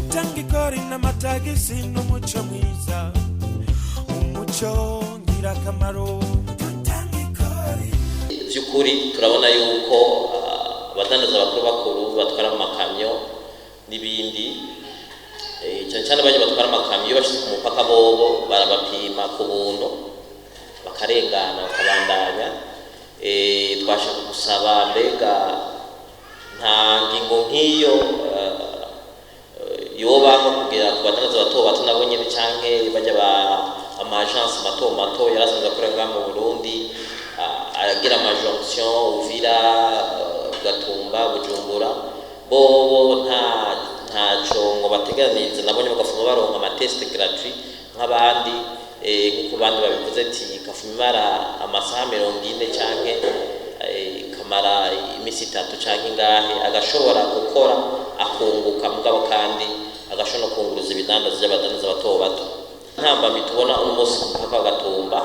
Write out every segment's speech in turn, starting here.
tangikori n'amatagisi n'umuco mwiza umuco ngirakamaro tangikori by'ukuri turabona yuko abadandaza bakuru batwara amakamyo n'ibindi cyane cyane abanye batwara amakamyo bashyize ku mupaka bobo barabapima ku buntu bakarengana bakabandanya twashaka gusaba mbega nta ngingo nk'iyo yoba nko kugira ku badandaza bato nabo nyine canke bajya amagence mato yarasanzwe akorera mu Burundi agira amajonction Uvira Gatumba Bujumbura bobo ntaco ngo bateganiriza nabonye bagafuma baronka amatest gratuit nk'abandi nkuko bandi babikoze ati kafumara amasaha 40 canke kamara imisi 3 canke ngahe agashobora gukora akunguka mugabo kandi agashobora kunguruza ibidandaza by'abadandaza bato ntamba mitubona umunsi mpaka Gatumba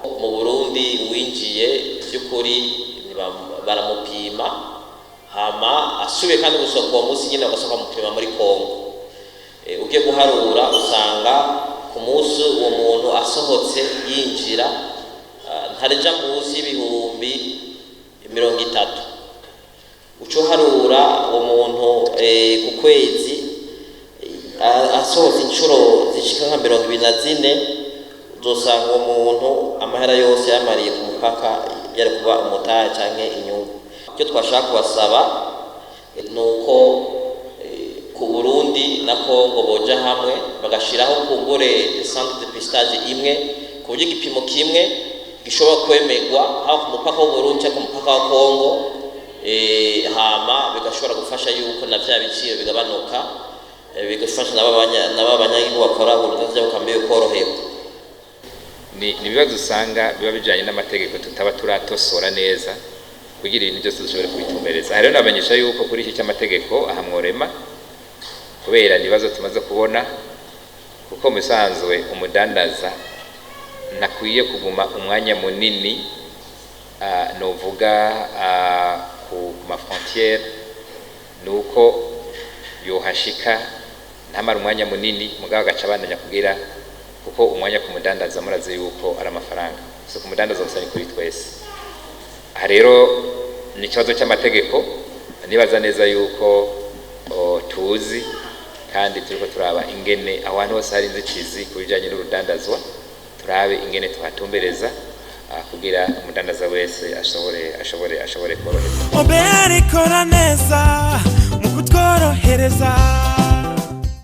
mu Burundi winjiye by'ukuri baramupima hama asubiye kandi gusoko uwo munsi nyine bagasoka mupima muri Kongo ugiye guharura usanga ku munsi uwo muntu asohotse yinjira ntareja munsi y'ibihumbi 30 uco harura uwo muntu ku kwezi asohotse inshuro zishika nka 24 uzosanga uwo muntu amahera yose yamariye ku mupaka yari kuba umutahe canke inyungu. Icyo twashaka kubasaba nuko ku Burundi na Kongo boja hamwe bagashiraho kumbure centre de pistage imwe ku buryo igipimo kimwe gishobora kwemegwa aho ku mupaka w'u Burundi cyangwa ku mupaka wa Kongo hama bigashobora gufasha yuko na vya biciro bigabanuka bigafasha n'abanyagihugu bakora ubudandaza bukambiye koroherwa. Ni bibazo usanga biba bijanye n'amategeko tutaba turatosora neza kugira ibintu byose dushobore kubitumbereza. Hariho nabanyesha yuko kuri iki cy'amategeko ahamworema kubera nibazo tumaze kubona kuko musanzwe umudandaza nakwiye kuguma umwanya munini novuga ku ma frontière nuko yohashika ntamara umwanya munini mugabo gaca bandanya kugira kuko umwanya ku mudandaza muraze yuko ari amafaranga so ku mudandaza usani kuri twese. Rero ni ikibazo cy'amategeko nibaza neza yuko tuzi kandi turiko turaba ingene abantu bose hari inzitizi kubijanye n'urudandazwa turabe ingene tuhatumbereza kugira umudandaza wese ashobore korohereza. Obera ikora neza mu kutworohereza